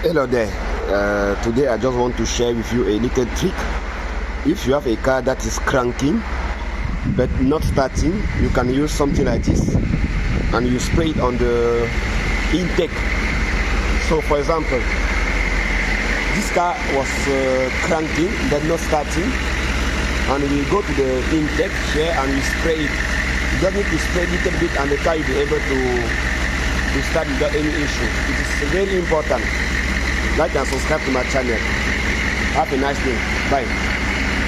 Hello there. Today I just want to share with you a little trick. If you have a car that is cranking but not starting, you can use something like this and you spray it on the intake. So for example, this car was cranking but not starting, and we go to the intake here and we spray it. You just need to spray a little bit and the car will be able to start without any issue. It is very important. Like and subscribe to my channel. Have a nice day. Bye.